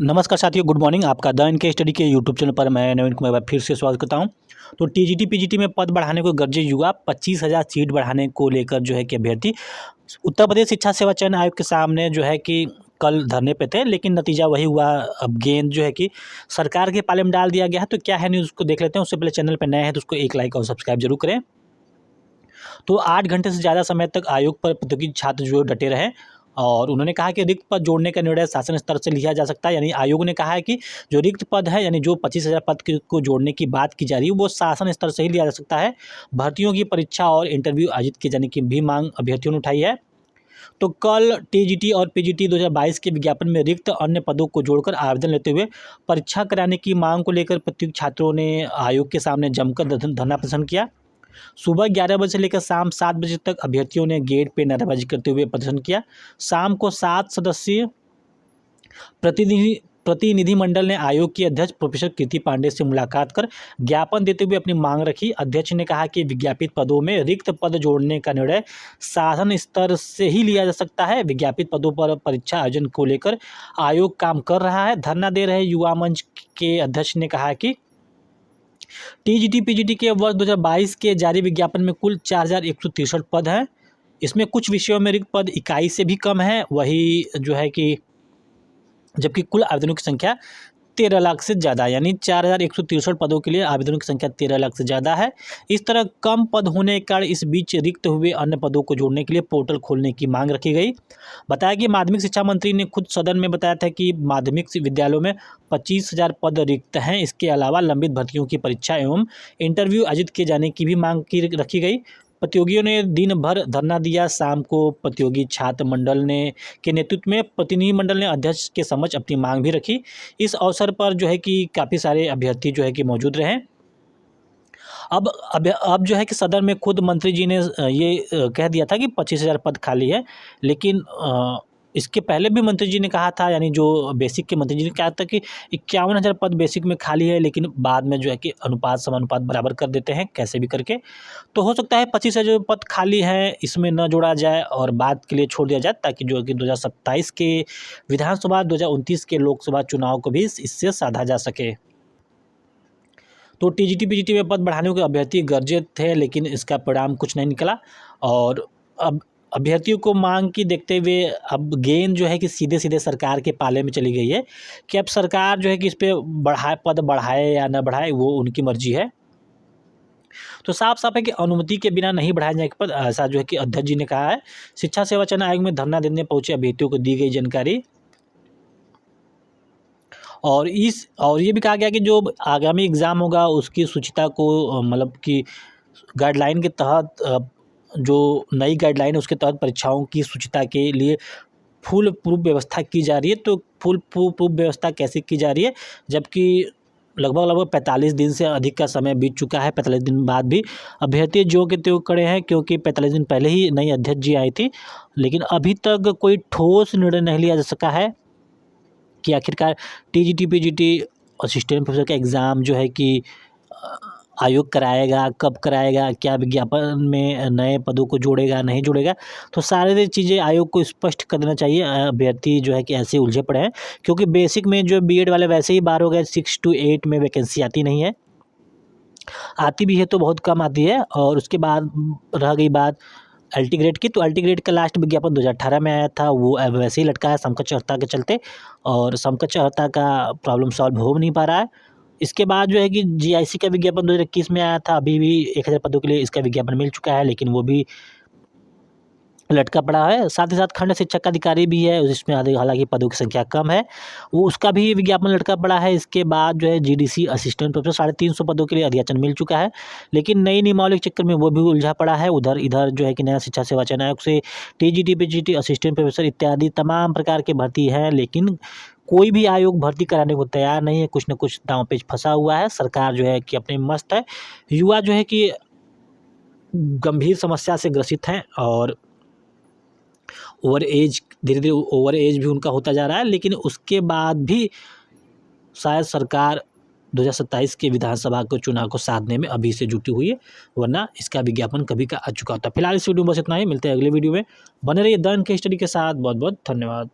नमस्कार साथियों, good morning. आपका द इनके स्टडी के यूट्यूब चैनल पर मैं नवीन कुमार फिर से स्वागत करता हूं। तो टीजीटी पीजीटी में पद बढ़ाने को गरजे युवा, 25,000 सीट बढ़ाने को लेकर जो है कि अभ्यर्थी उत्तर प्रदेश शिक्षा सेवा चयन आयोग के सामने जो है कि कल धरने पे थे, लेकिन नतीजा वही हुआ। अब गेंद जो है कि सरकार के पाले में डाल दिया गया है। तो क्या है न्यूज़ को देख लेते हैं। उससे पहले चैनल पर नए हैं तो उसको एक लाइक और सब्सक्राइब जरूर करें। तो 8 घंटे से ज़्यादा समय तक आयोग पर प्रतियोगी छात्र जो डटे रहे और उन्होंने कहा कि रिक्त पद जोड़ने का निर्णय शासन स्तर से लिया जा सकता है। यानी आयोग ने कहा है कि जो रिक्त पद है, यानी जो 25,000 पद को जोड़ने की बात की जा रही है, वो शासन स्तर से ही लिया जा सकता है। भर्तियों की परीक्षा और इंटरव्यू आयोजित किए जाने की भी मांग अभ्यर्थियों ने उठाई है। तो कल टीजीटी और पीजीटी 2022 के विज्ञापन में रिक्त अन्य पदों को जोड़कर आवेदन लेते हुए परीक्षा कराने की मांग को लेकर प्रतियोगी छात्रों ने आयोग के सामने जमकर धरना प्रदर्शन किया। सुबह 11 बजे से लेकर शाम 7 बजे तक अभ्यर्थियों ने गेट पे नारेबाजी करते हुए प्रदर्शन किया। शाम को 7 सदस्यीय प्रतिनिधिमंडल ने आयोग की अध्यक्ष प्रोफेसर कीर्ति पांडे से मुलाकात कर ज्ञापन देते हुए अपनी मांग रखी। अध्यक्ष ने कहा कि विज्ञापित पदों में रिक्त पद जोड़ने का निर्णय शासन स्तर से ही लिया जा सकता है। विज्ञापित पदों पर परीक्षा आयोजन को लेकर आयोग काम कर रहा है। धरना दे रहे युवा मंच के अध्यक्ष ने कहा कि टीजीटी पीजीटी के वर्ष 2022 के जारी विज्ञापन में कुल 4,163 पद हैं। इसमें कुछ विषयों में रिक्त पद इकाई से भी कम है। वही जो है कि जबकि कुल आवेदनों की संख्या 13 लाख से ज़्यादा, यानी 4,163 पदों के लिए आवेदनों की संख्या 13 लाख से ज़्यादा है। इस तरह कम पद होने के कारण इस बीच रिक्त हुए अन्य पदों को जोड़ने के लिए पोर्टल खोलने की मांग रखी गई। बताया कि माध्यमिक शिक्षा मंत्री ने खुद सदन में बताया था कि माध्यमिक विद्यालयों में 25,000 पद रिक्त हैं। इसके अलावा लंबित भर्तियों की परीक्षा एवं इंटरव्यू आयोजित किए जाने की भी मांग रखी गई। प्रतियोगियों ने दिन भर धरना दिया। शाम को प्रतियोगी छात्र मंडल के नेतृत्व में प्रतिनिधिमंडल ने अध्यक्ष के समक्ष अपनी मांग भी रखी। इस अवसर पर जो है कि काफ़ी सारे अभ्यर्थी जो है कि मौजूद रहे। अब जो है कि सदन में खुद मंत्री जी ने ये कह दिया था कि 25,000 पद खाली है, लेकिन इसके पहले भी मंत्री जी ने कहा था, यानी जो बेसिक के मंत्री जी ने कहा था कि 51,000 पद बेसिक में खाली है, लेकिन बाद में जो है कि अनुपात समानुपात बराबर कर देते हैं कैसे भी करके। तो हो सकता है 25,000 पद खाली हैं इसमें न जोड़ा जाए और बाद के लिए छोड़ दिया जाए, ताकि जो है कि 2027 के विधानसभा, 2029 के लोकसभा चुनाव को भी इससे साधा जा सके। तो टीजीटी पीजीटी में पद बढ़ाने के अभ्यर्थी गरजे थे, लेकिन इसका परिणाम कुछ नहीं निकला। और अब अभ्यर्थियों को मांग की देखते हुए अब गेंद जो है कि सीधे सीधे सरकार के पाले में चली गई है कि अब सरकार जो है कि इस पर पद बढ़ाए या न बढ़ाए, वो उनकी मर्जी है। तो साफ साफ है कि अनुमति के बिना नहीं बढ़ाए जाएंगे पद, ऐसा जो है कि अध्यक्ष जी ने कहा है। शिक्षा सेवा चयन आयोग में धरना देने पहुंचे अभ्यर्थियों को दी गई जानकारी। और ये भी कहा गया कि जो आगामी एग्ज़ाम होगा उसकी शुचिता को मतलब कि गाइडलाइन के तहत जो नई गाइडलाइन है उसके तहत परीक्षाओं की शुचिता के लिए फुल प्रूफ व्यवस्था की जा रही है। तो फुल प्रूफ व्यवस्था कैसे की जा रही है, जबकि लगभग 45 दिन से अधिक का समय बीत चुका है। 45 दिन बाद भी अभ्यर्थी जो के त्यों खड़े हैं, क्योंकि 45 दिन पहले ही नई अध्यक्ष जी आई थी, लेकिन अभी तक कोई ठोस निर्णय नहीं लिया जा सका है कि आखिरकार टीजीटी पीजीटी असिस्टेंट प्रोफेसर का एग्ज़ाम जो है कि आयोग कराएगा, कब कराएगा, क्या विज्ञापन में नए पदों को जोड़ेगा नहीं जोड़ेगा। तो सारी चीज़ें आयोग को स्पष्ट कर देना चाहिए। अभ्यर्थी जो है कि ऐसे उलझे पड़े हैं, क्योंकि बेसिक में जो बीएड वाले वैसे ही बार हो गए, 6 to 8 में वैकेंसी आती नहीं है, आती भी है तो बहुत कम आती है। और उसके बाद रह गई बात अल्टी ग्रेड की, तो अल्टी ग्रेड का लास्ट विज्ञापन 2018 में आया था, वो अब वैसे ही लटका है समकक्ष अर्हता के चलते, और समकक्ष अर्हता का प्रॉब्लम सॉल्व हो नहीं पा रहा है। इसके बाद जो है कि जीआईसी का विज्ञापन 2021 में आया था, अभी भी 1,000 पदों के लिए इसका विज्ञापन मिल चुका है, लेकिन वो भी लटका पड़ा है। साथ ही साथ खंड शिक्षक अधिकारी भी है, जिसमें हालांकि पदों की संख्या कम है, वो उसका भी विज्ञापन लटका पड़ा है। इसके बाद जो है जीडीसी असिस्टेंट प्रोफेसर 350 पदों के लिए अधियाचन मिल चुका है, लेकिन नई नियमावली के चक्कर में वो भी उलझा पड़ा है। इधर जो है कि नया शिक्षा सेवा चयन आयोग से टीजीटी पीजीटी असिस्टेंट प्रोफेसर इत्यादि तमाम प्रकार की भर्ती है, लेकिन कोई भी आयोग भर्ती कराने को तैयार नहीं है। कुछ न कुछ दांव पेच फंसा हुआ है। सरकार जो है कि अपने मस्त है। युवा जो है कि गंभीर समस्या से ग्रसित हैं और ओवर एज, धीरे धीरे ओवर एज भी उनका होता जा रहा है, लेकिन उसके बाद भी शायद सरकार 2027 के विधानसभा के चुनाव को साधने में अभी से जुटी हुई है, वरना इसका विज्ञापन कभी का आ चुका होता। फिलहाल इस वीडियो में बस इतना ही, मिलते हैं अगले वीडियो में। बने रहिए द इनके स्टडी के साथ। बहुत बहुत धन्यवाद।